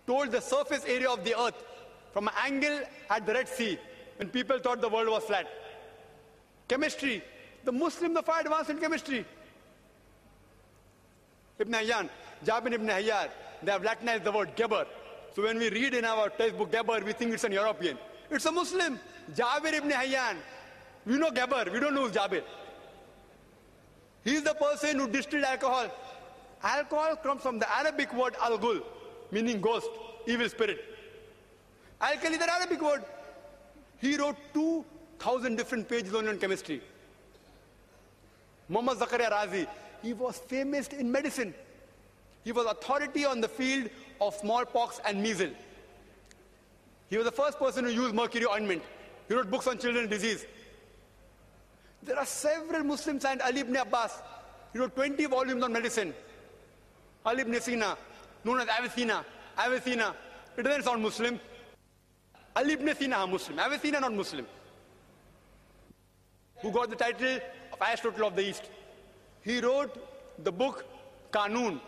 told the surface area of the earth from an angle at the Red Sea when people thought the world was flat. Chemistry. The Muslims are far advanced in chemistry. Ibn Hayyan, Jabir ibn Hayyan, they have Latinized the word Geber. So when we read in our textbook Geber, we think it's an European. It's a Muslim. Jabir ibn Hayyan. We know Geber, we don't know who's Jabir. He is the person who distilled alcohol. Alcohol comes from the Arabic word al-ghul, meaning ghost, evil spirit. Alkali is an Arabic word. He wrote 2,000 different pages only on chemistry. Muhammad Zakaria Razi, he was famous in medicine. He was authority on the field of smallpox and measles. He was the first person who used mercury ointment. He wrote books on children's disease. There are several Muslim scientists. Ali ibn Abbas, he wrote 20 volumes on medicine. Ali ibn Sina, known as Avicenna. Avicenna, it doesn't sound Muslim. Ali ibn Sina, Muslim. Avicenna, not Muslim. Who got the title of Aristotle of the East. He wrote the book Qanun,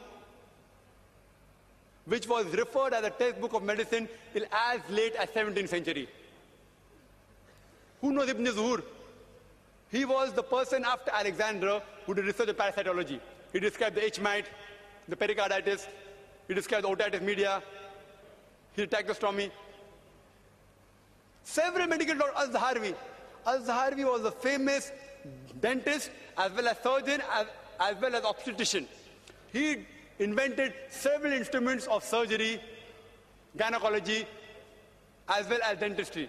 which was referred as a textbook of medicine till as late as 17th century. Who knows Ibn Zuhur? He was the person after Alexander who did research on parasitology. He described the H. mite, the pericarditis, he described the otitis media, he did tracheostomy. Several medical doctors, Al-Zaharwi. Al-Zaharwi was a famous dentist as well as surgeon as well as obstetrician. He invented several instruments of surgery, gynecology, as well as dentistry.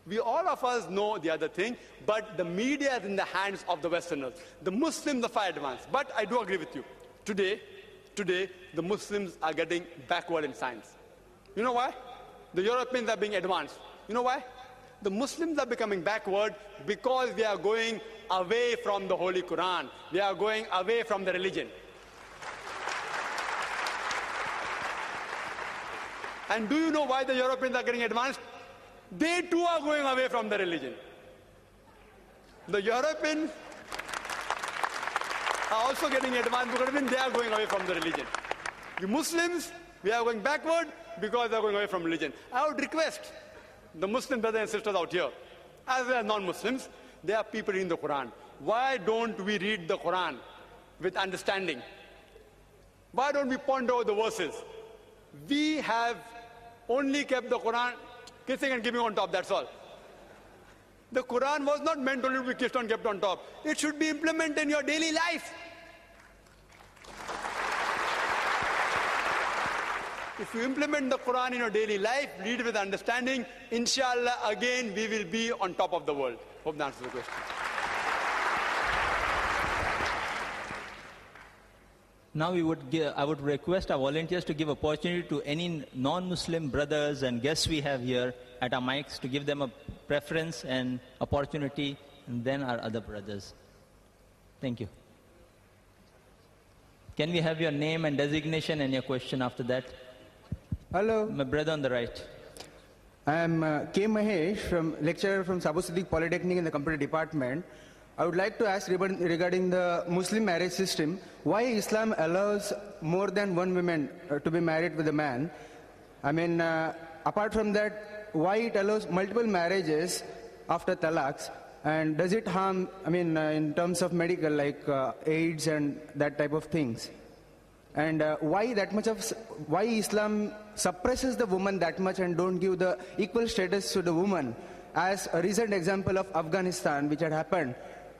We all of us know the other thing, but the media is in the hands of the Westerners. The Muslims are far advanced. But I do agree with you. Today, the Muslims are getting backward in science. You know why? The Europeans are being advanced. You know why? The Muslims are becoming backward because they are going away from the Holy Quran. They are going away from the religion. And do you know why the Europeans are getting advanced? They too are going away from the religion. The Europeans are also getting advanced because even they are going away from the religion. The Muslims, we are going backward because they are going away from religion. I would request the Muslim brothers and sisters out here, as well as non-Muslims, they are people in the Quran. Why don't we read the Quran with understanding? Why don't we ponder over the verses? We have only kept the Quran kissing and giving on top, that's all. The Quran was not meant only to be kissed and kept on top. It should be implemented in your daily life. If you implement the Quran in your daily life, read with understanding, inshallah, again, we will be on top of the world. Hope that answers the question. Now I would request our volunteers to give opportunity to any non-Muslim brothers and guests we have here at our mics to give them a preference and opportunity, and then our other brothers. Thank you. Can we have your name and designation and your question after that? Hello. My brother on the right. I am K. Mahesh, lecturer from Sabu Siddiq Polytechnic in the computer department. I would like to ask regarding the Muslim marriage system, why Islam allows more than one woman to be married with a man? I mean, apart from that, why it allows multiple marriages after talaqs? And does it harm, in terms of medical, like AIDS and that type of things? And why Islam suppresses the woman that much and don't give the equal status to the woman? As a recent example of Afghanistan, which had happened,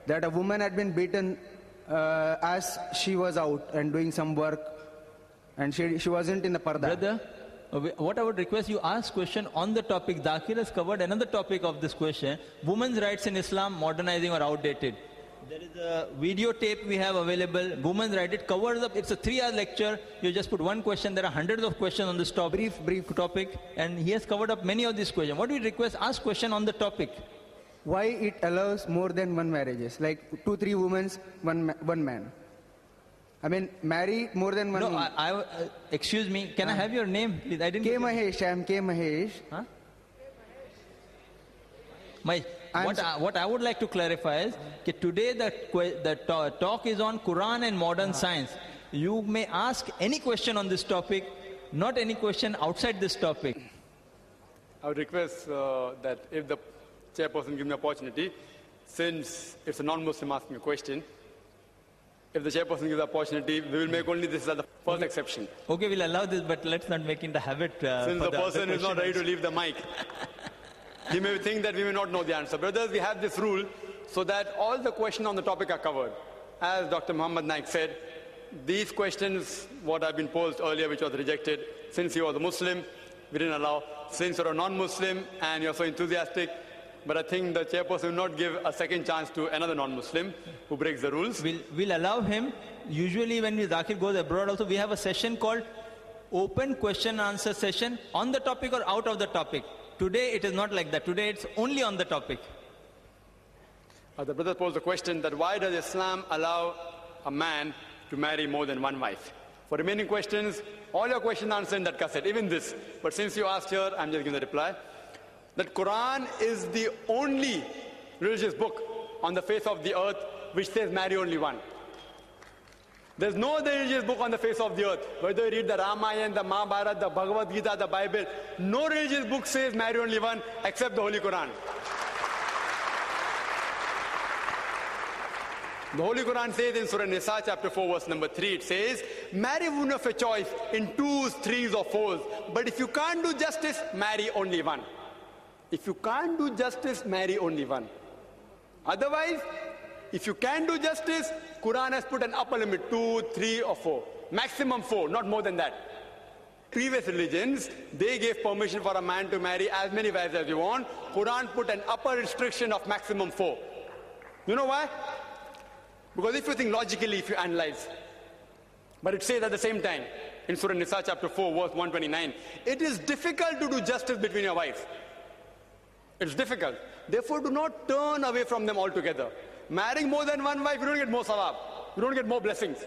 that a woman had been beaten as she was out and doing some work, and she wasn't in the parda. Brother, what I would request you ask question on the topic. Dakir has covered another topic of this question: women's rights in Islam, modernizing or outdated. There is a videotape we have available. Women's rights, it covers up. It's a 3-hour lecture. You just put one question. There are hundreds of questions on this topic. Brief topic, and he has covered up many of these questions. What we request? Ask question on the topic. Why it allows more than one marriages, like 2-3 women, one man? I mean, marry more than one. No, excuse me. Can I have your name, please? I didn't. K. Mahesh. I am K. Mahesh. Huh? What I would like to clarify is that today the talk is on Quran and modern science. You may ask any question on this topic. not any question outside this topic. I would request that if the chairperson gives me opportunity, since it's a non-Muslim asking a question, if the chairperson gives the opportunity, we will make only this as the first exception. Okay, we'll allow this, but let's not make it a habit. Since for the person is not ready to leave the mic, he may think that we may not know the answer. Brothers, we have this rule so that all the questions on the topic are covered. As Dr. Muhammad Naik said, these questions, what have been posed earlier, which was rejected, since you are a Muslim, we didn't allow. Since you're a non-Muslim and you're so enthusiastic, but I think the chairperson will not give a second chance to another non-Muslim who breaks the rules. We'll allow him. Usually when Zakir goes abroad also, we have a session called open question answer session on the topic or out of the topic. Today it is not like that. Today it's only on the topic. The brother posed the question that why does Islam allow a man to marry more than one wife? For remaining questions, all your questions answered in that cassette, even this. But since you asked here, I'm just giving the reply. That Quran is the only religious book on the face of the earth which says marry only one. There's no other religious book on the face of the earth. Whether you read the Ramayana, the Mahabharata, the Bhagavad Gita, the Bible, no religious book says marry only one except the Holy Quran. The Holy Quran says in Surah Nisa chapter 4 verse number 3, it says, marry one of your choice in twos, threes or fours. But if you can't do justice, marry only one. If you can't do justice, marry only one. Otherwise, if you can do justice, Quran has put an upper limit, 2, 3 or 4. Maximum 4, not more than that. Previous religions, they gave permission for a man to marry as many wives as you want. Quran put an upper restriction of maximum 4. You know why? Because if you think logically, if you analyze, but it says at the same time, in Surah Nisa chapter 4 verse 129, it is difficult to do justice between your wives. It's difficult. Therefore, do not turn away from them altogether. Marrying more than one wife, you don't get more sawab. You don't get more blessings.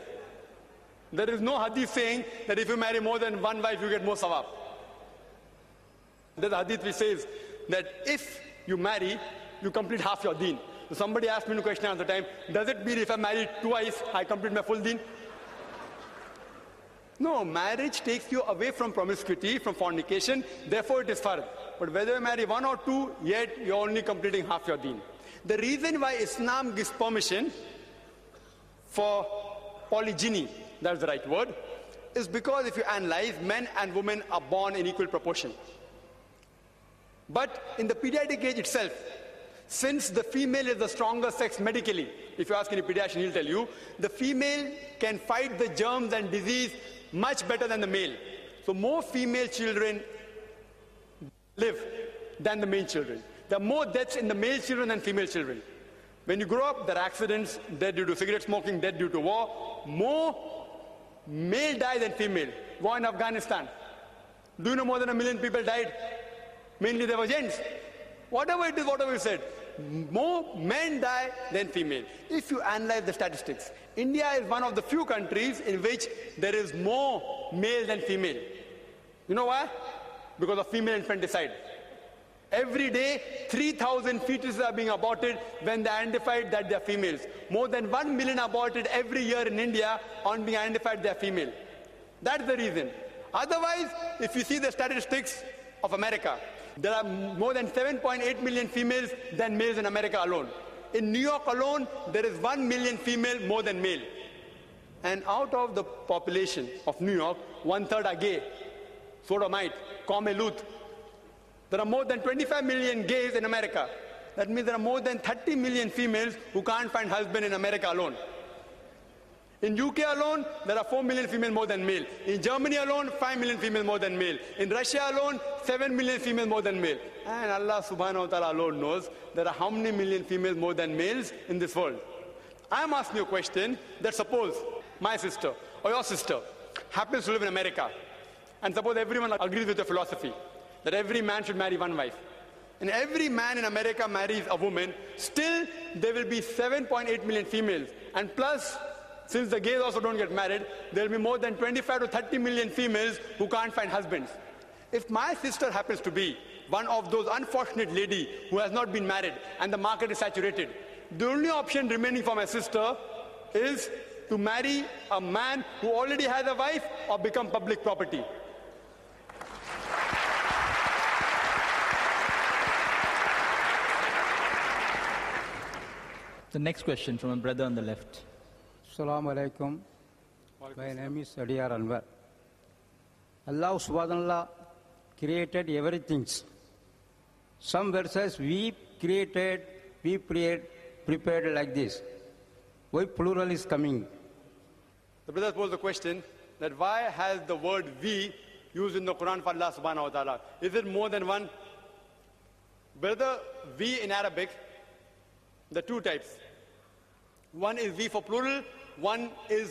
There is no hadith saying that if you marry more than one wife, you get more sawab. There's a hadith which says that if you marry, you complete half your deen. So somebody asked me a question at the time, does it mean if I marry twice, I complete my full deen? No, marriage takes you away from promiscuity, from fornication, therefore it is fard. But whether you marry one or two, yet you're only completing half your deen. The reason why Islam gives permission for polygyny, that's the right word, is because if you analyze, men and women are born in equal proportion. But in the pediatric age itself, since the female is the stronger sex medically, if you ask any pediatrician, he'll tell you, the female can fight the germs and disease much better than the male. So more female children live than the male children. There are more deaths in the male children than female children. When you grow up, there are accidents, death due to cigarette smoking, death due to war. More male die than female. War in Afghanistan. Do you know more than 1 million people died? Mainly they were gents. Whatever it is, whatever you said, more men die than female. If you analyze the statistics, India is one of the few countries in which there is more male than female. You know why? Because of female infanticide. Every day, 3,000 fetuses are being aborted when they identified that they are females. More than 1 million aborted every year in India on being identified they are female. That's the reason. Otherwise, if you see the statistics of America, there are more than 7.8 million females than males in America alone. In New York alone, there is 1 million female more than male. And out of the population of New York, 1/3 are gay, sodomite, Come-Luth. There are more than 25 million gays in America. That means there are more than 30 million females who can't find husband in America alone. In UK alone, there are 4 million females more than male. In Germany alone, 5 million females more than male. In Russia alone, 7 million females more than male. And Allah subhanahu wa ta'ala alone knows there are how many million females more than males in this world. I am asking you a question that suppose my sister or your sister happens to live in America, and suppose everyone agrees with your philosophy that every man should marry one wife, and every man in America marries a woman, still there will be 7.8 million females, and plus, since the gays also don't get married, there will be more than 25 to 30 million females who can't find husbands. If my sister happens to be one of those unfortunate ladies who has not been married and the market is saturated, the only option remaining for my sister is to marry a man who already has a wife or become public property. The next question from a brother on the left. Assalamu alaikum. My name is Adiyar Anwar. Allah subhanahu wa ta'ala created everything. Some verses we prepared like this. Why plural is coming? The brother posed the question that why has the word we used in the Quran for Allah subhanahu wa ta'ala? Is it more than one? Brother, we in Arabic, there are two types. One is we for plural, one is